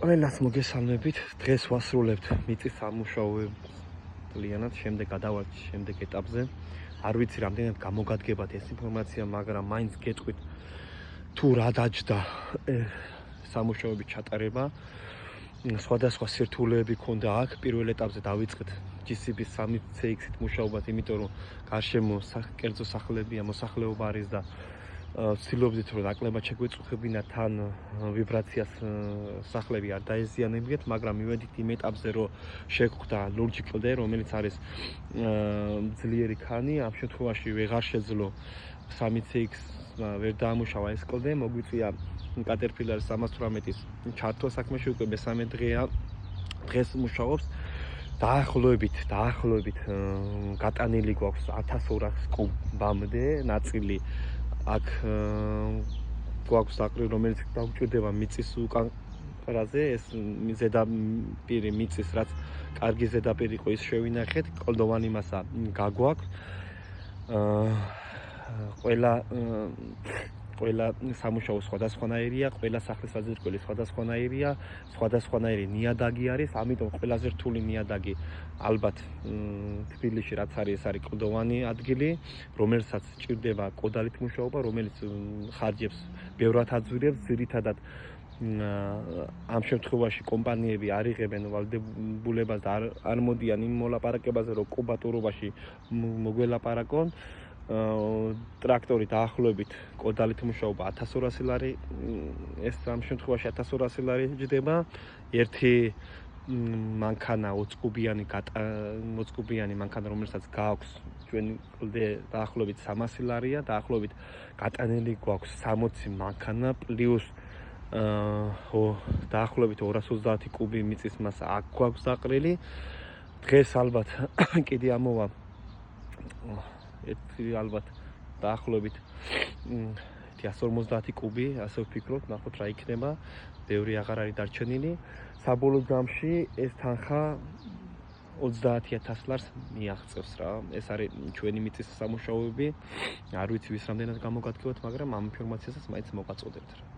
ყველას მოგესალმებით. დღეს ვასრულებთ მიწის სამუშაოებს. ლიანად შემდეგ გადავალთ შემდეგ ეტაპზე. არ ვიცი რამდენად გამოგადგებათ ეს ინფორმაცია, მაგრამ მაინც გეტყვით თუ რა დაჯდა სამუშაოების ჩატარება. სხვადასხვა სირთულეები ქონდა აქ. პირველ ეტაპზე დავიწყეთ GCP 3CX-ით მუშაობას, იმიტომ რომ გარშემო კერძო სახლებია, მოსახლეობა არის და ვცდილობდით რომ ნაკლებად შეგვეწუხებინა თან ვიბრაციას სახლები არ დაეზიანებიათ, მაგრამ მივედით იმ ეტაპზე რომ შეგვხვდა ლურჯი კლდე, რომელიც არის ძლიერი ქანი. ამ შემთხვევაში ვეღარ შეძლო 3CX-მა ვერ დაამუშავა ეს კლდე, მოგვიწვია Caterpillar 318-ის ჩართვა საქმეში, უკვე მე-3 დღეა დღეს მუშაობს. დაახლოებით გატანილი გვაქვს 1200 კუბამდე ნაწილი აქ გვაქვს აყრი, რომელიც დაგვჭირდება მიწის უკან ყრაზე, ეს ზედაპირი მიწის, რაც კარგი ზედაპირი იყო, ის შევინახეთ, კლდოვანი მასა გაგვაქვს. ყველა სამუშაო სხვადასხვანაირია, ყველა სახლის საძირკველი სხვადასხვანაირია, სხვადასხვანაირი ნიადაგი არის, ამიტომ ყველაზე რთული ნიადაგი ალბათ თბილისში რაც არის, ეს არის კლდოვანი ადგილი, რომელსაც ჭირდება კოდალით მუშაობა, რომელიც ხარჯებს ბევრად აძვირებს, ძირითადად ამ შემთხვევაში კომპანიები არ იღებენ ვალდებულებას და არ მოდიან იმ მოლაპარაკებაზე, რომ კუბატურობაში მოგველაპარაკონ. ტრაქტორი დაახლოებით კოდალით მუშაობა 1200 ლარი, ეს ამ შემთხვევაში 1200 ლარი ჯდება. ერთი მანქანა 20 კუბიანი მანქანა, რომელსაც გააქვს ჩვენი კლდე, დაახლოებით 300 ლარია, დაახლოებით გატანილი გვაქვს 60 მანქანა პლუს დაახლოებით 230 კუბი მიწის მასა აქ გვაქვს დაყრილი. დღეს ალბათ კიდე ამოვა ალბათ დაახლოებით 150 კუბი, ასე ვფიქრობ, ნახოთ რა იქნება, ბევრი აღარ არის დარჩენილი. საბოლოო ჯამში ეს თანხა 30000 ლარს მიაღწევს რა. ეს არის ჩვენი მიწის სამუშაოები. არ ვიცი ვის რამდენად გამოგადგებათ, მაგრამ ამ ინფორმაციასაც მაინც მოგაწოდებთ რა.